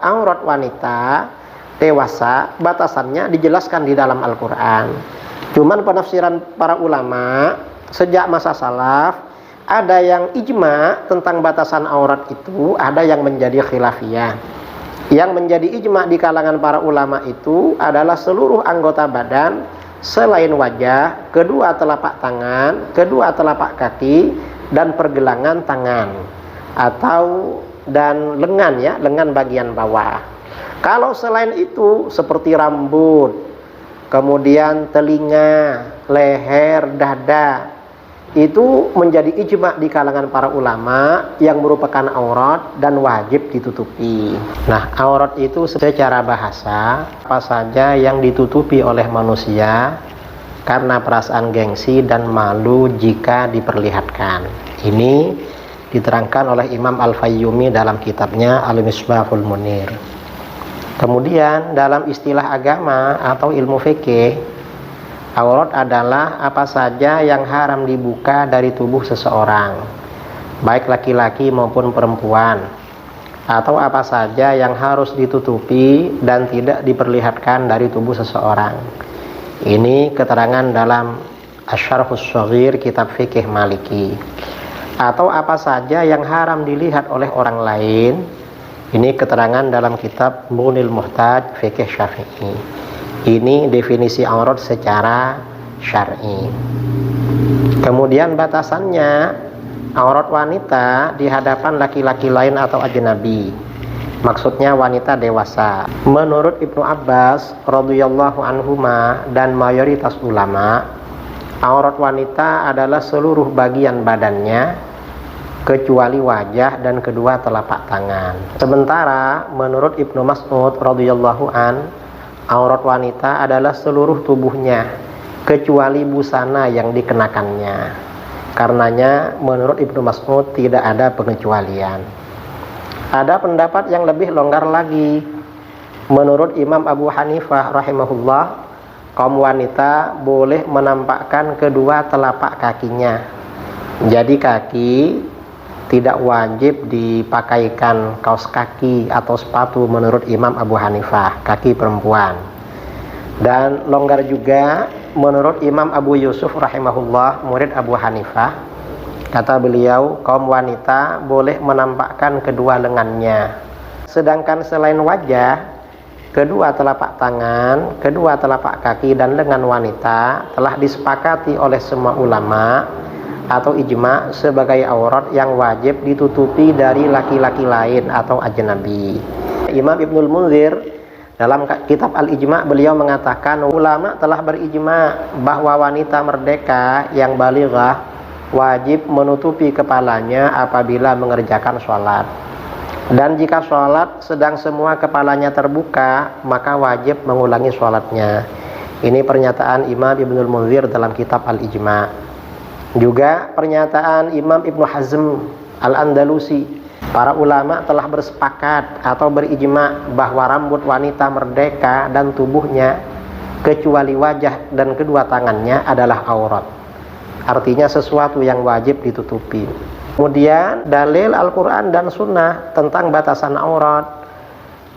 Aurat wanita dewasa batasannya dijelaskan di dalam Al-Quran. Cuman penafsiran para ulama sejak masa salaf ada yang ijma tentang batasan aurat itu, ada yang menjadi khilafiyah. Yang menjadi ijma di kalangan para ulama itu adalah seluruh anggota badan selain wajah, kedua telapak tangan, kedua telapak kaki, dan pergelangan tangan dan lengan, ya, lengan bagian bawah. Kalau selain itu seperti rambut, kemudian telinga, leher, dada, itu menjadi ijma di kalangan para ulama yang merupakan aurat dan wajib ditutupi. Nah, aurat itu secara bahasa apa saja yang ditutupi oleh manusia karena perasaan gengsi dan malu jika diperlihatkan. Ini diterangkan oleh Imam Al-Fayyumi dalam kitabnya Al-Misbahul Munir. Kemudian dalam istilah agama atau ilmu fikih, aurat adalah apa saja yang haram dibuka dari tubuh seseorang, baik laki-laki maupun perempuan, atau apa saja yang harus ditutupi dan tidak diperlihatkan dari tubuh seseorang. Ini keterangan dalam Asy-Syarhus Shaghir kitab fikih Maliki. Atau apa saja yang haram dilihat oleh orang lain. Ini keterangan dalam kitab Munil Muhtaj fikih Syafi'i. Ini definisi aurat secara syar'i. Kemudian batasannya, aurat wanita di hadapan laki-laki lain atau ajnabi. Maksudnya wanita dewasa. Menurut Ibnu Abbas radhiyallahu anhuma dan mayoritas ulama, aurat wanita adalah seluruh bagian badannya kecuali wajah dan kedua telapak tangan. Sementara menurut Ibnu Mas'ud radhiyallahu an, aurat wanita adalah seluruh tubuhnya kecuali busana yang dikenakannya. Karenanya menurut Ibnu Mas'ud tidak ada pengecualian. Ada pendapat yang lebih longgar lagi. Menurut Imam Abu Hanifah rahimahullah, kaum wanita boleh menampakkan kedua telapak kakinya. Jadi kaki tidak wajib dipakaikan kaos kaki atau sepatu menurut Imam Abu Hanifah, kaki perempuan. Dan longgar juga menurut Imam Abu Yusuf rahimahullah, murid Abu Hanifah, kata beliau, kaum wanita boleh menampakkan kedua lengannya. Sedangkan selain wajah, kedua telapak tangan, kedua telapak kaki, dan lengan wanita telah disepakati oleh semua ulama atau ijma sebagai aurat yang wajib ditutupi dari laki-laki lain atau ajnabi. Imam Ibnul Munzir dalam kitab Al-Ijma' beliau mengatakan ulama telah berijma bahwa wanita merdeka yang balighah wajib menutupi kepalanya apabila mengerjakan sholat. Dan jika sholat sedang semua kepalanya terbuka, maka wajib mengulangi sholatnya. Ini pernyataan Imam Ibnul Munzir dalam kitab Al-Ijma'. Juga pernyataan Imam Ibnu Hazm Al-Andalusi, para ulama telah bersepakat atau berijma bahwa rambut wanita merdeka dan tubuhnya kecuali wajah dan kedua tangannya adalah aurat. Artinya sesuatu yang wajib ditutupi. Kemudian dalil Al-Quran dan Sunnah tentang batasan aurat.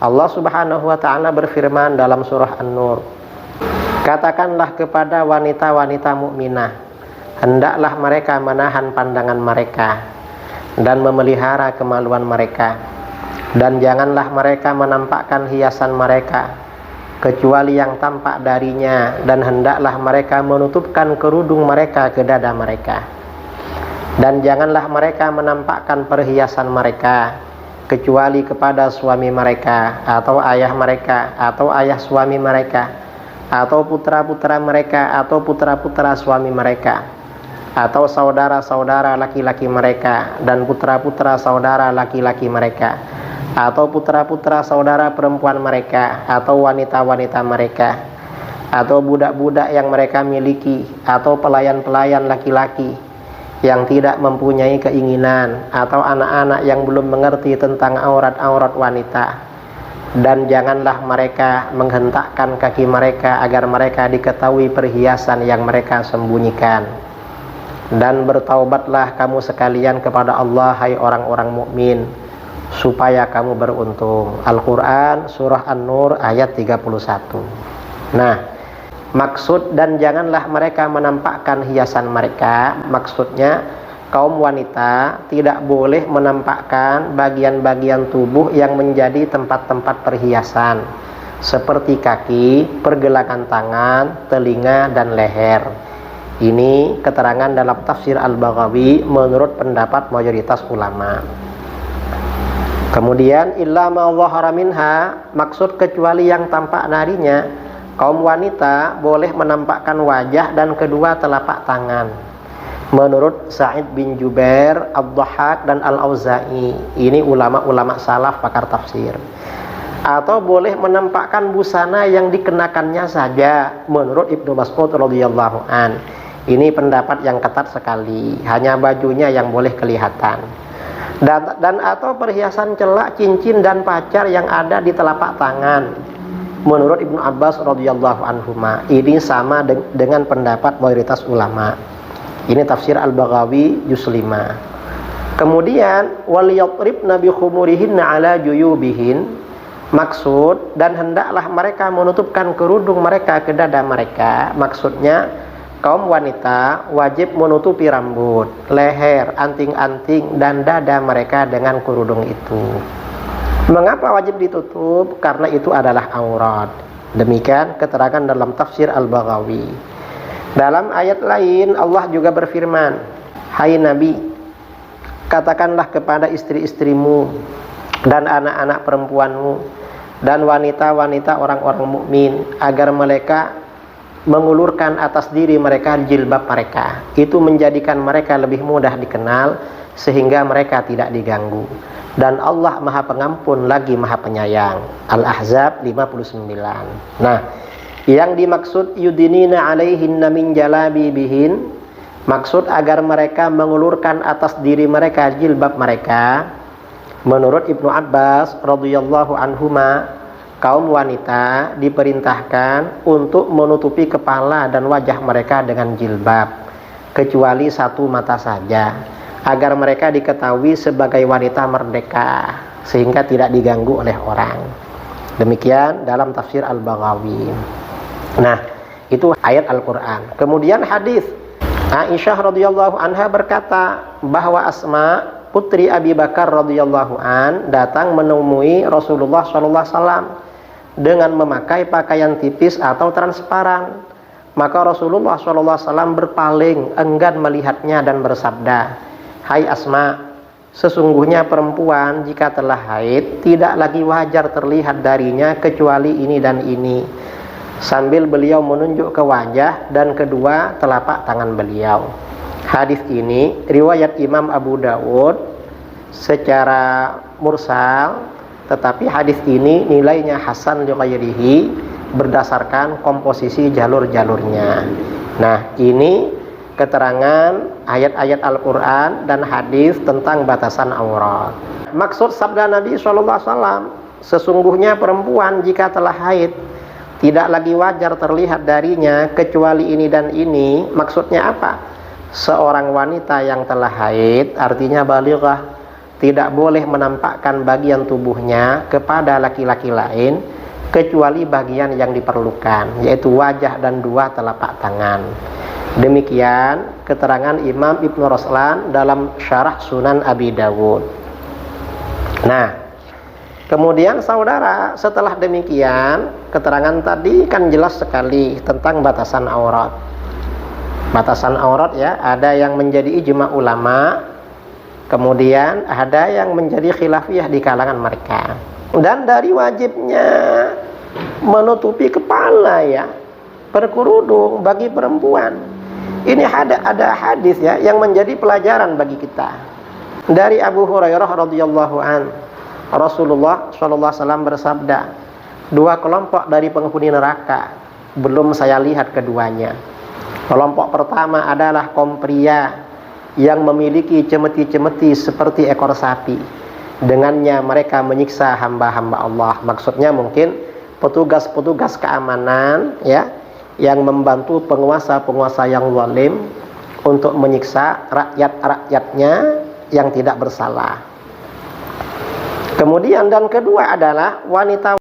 Allah Subhanahu wa ta'ala berfirman dalam surah An-Nur, katakanlah kepada wanita-wanita mukminah, hendaklah mereka menahan pandangan mereka dan memelihara kemaluan mereka, dan janganlah mereka menampakkan hiasan mereka kecuali yang tampak darinya, dan hendaklah mereka menutupkan kerudung mereka ke dada mereka, dan janganlah mereka menampakkan perhiasan mereka kecuali kepada suami mereka atau ayah mereka atau ayah suami mereka atau putra-putra mereka atau putra-putra suami mereka atau saudara-saudara laki-laki mereka dan putra-putra saudara laki-laki mereka atau putra-putra saudara perempuan mereka atau wanita-wanita mereka atau budak-budak yang mereka miliki atau pelayan-pelayan laki-laki yang tidak mempunyai keinginan atau anak-anak yang belum mengerti tentang aurat-aurat wanita. Dan janganlah mereka menghentakkan kaki mereka agar mereka diketahui perhiasan yang mereka sembunyikan. Dan bertaubatlah kamu sekalian kepada Allah, hai orang-orang mukmin, supaya kamu beruntung. Al-Quran surah An-Nur ayat 31. Nah, maksud dan janganlah mereka menampakkan hiasan mereka, maksudnya kaum wanita tidak boleh menampakkan bagian-bagian tubuh yang menjadi tempat-tempat perhiasan seperti kaki, pergelangan tangan, telinga, dan leher. Ini keterangan dalam tafsir Al-Baghawi menurut pendapat mayoritas ulama. Kemudian illa ma dhahara minha, maksud kecuali yang tampak darinya, kaum wanita boleh menampakkan wajah dan kedua telapak tangan. Menurut Sa'id bin Jubair, Ad-Dhahhak, dan Al-Auza'i, ini ulama-ulama salaf pakar tafsir. Atau boleh menampakkan busana yang dikenakannya saja, menurut Ibnu Mas'ud radhiyallahu an. Ini pendapat yang ketat sekali, hanya bajunya yang boleh kelihatan. Dan atau perhiasan celak, cincin, dan pacar yang ada di telapak tangan, menurut Ibnu Abbas radhiyallahu anhuma. Ini sama dengan pendapat mayoritas ulama. Ini tafsir Al-Baghawi juz 5. Kemudian waliyadribna bi khumurihinna ala juyubihin, maksud dan hendaklah mereka menutupkan kerudung mereka ke dada mereka, maksudnya kaum wanita wajib menutupi rambut, leher, anting-anting, dan dada mereka dengan kerudung itu. Mengapa wajib ditutup? Karena itu adalah aurat. Demikian keterangan dalam tafsir Al-Baghawi. Dalam ayat lain Allah juga berfirman, hai Nabi, katakanlah kepada istri-istrimu dan anak-anak perempuanmu dan wanita-wanita orang-orang mukmin agar mereka mengulurkan atas diri mereka jilbab mereka. Itu menjadikan mereka lebih mudah dikenal sehingga mereka tidak diganggu. Dan Allah Maha Pengampun lagi Maha Penyayang. Al-Ahzab 59. Nah, yang dimaksud yudinina alaihinna min jalabibihin, maksud agar mereka mengulurkan atas diri mereka jilbab mereka. Menurut Ibnu Abbas radhiyallahu anhuma, kaum wanita diperintahkan untuk menutupi kepala dan wajah mereka dengan jilbab, kecuali satu mata saja, agar mereka diketahui sebagai wanita merdeka sehingga tidak diganggu oleh orang. Demikian dalam tafsir Al-Baghawi. Nah, itu ayat Al-Quran. Kemudian hadis Aisyah radhiyallahu anha berkata bahwa Asma putri Abi Bakar radhiyallahu an datang menemui Rasulullah SAW dengan memakai pakaian tipis atau transparan. Maka Rasulullah SAW berpaling enggan melihatnya dan bersabda, hai Asma, sesungguhnya perempuan jika telah haid tidak lagi wajar terlihat darinya kecuali ini dan ini, sambil beliau menunjuk ke wajah dan kedua telapak tangan beliau. Hadis ini riwayat Imam Abu Dawud secara mursal, tetapi hadis ini nilainya hasan li ghairihi berdasarkan komposisi jalur-jalurnya. Nah, ini keterangan ayat-ayat Al-Quran dan hadis tentang batasan aurat. Maksud sabda Nabi SAW, sesungguhnya perempuan jika telah haid tidak lagi wajar terlihat darinya kecuali ini dan ini. Maksudnya apa? Seorang wanita yang telah haid, artinya balighah, tidak boleh menampakkan bagian tubuhnya kepada laki-laki lain kecuali bagian yang diperlukan, yaitu wajah dan dua telapak tangan. Demikian keterangan Imam Ibnu Ruslan dalam Syarah Sunan Abi Dawud. Nah, kemudian saudara, setelah demikian, keterangan tadi kan jelas sekali tentang batasan aurat. Batasan aurat ya, ada yang menjadi ijma ulama, kemudian ada yang menjadi khilafiyah di kalangan mereka. Dan dari wajibnya menutupi kepala ya, berkerudung bagi perempuan. Ini ada hadis ya yang menjadi pelajaran bagi kita. Dari Abu Hurairah radhiyallahu an, Rasulullah SAW bersabda, dua kelompok dari penghuni neraka belum saya lihat keduanya. Kelompok pertama adalah kaum pria yang memiliki cemeti-cemeti seperti ekor sapi. Dengannya mereka menyiksa hamba-hamba Allah. Maksudnya mungkin petugas-petugas keamanan ya, yang membantu penguasa-penguasa yang zalim untuk menyiksa rakyat-rakyatnya yang tidak bersalah. Kemudian dan kedua adalah wanita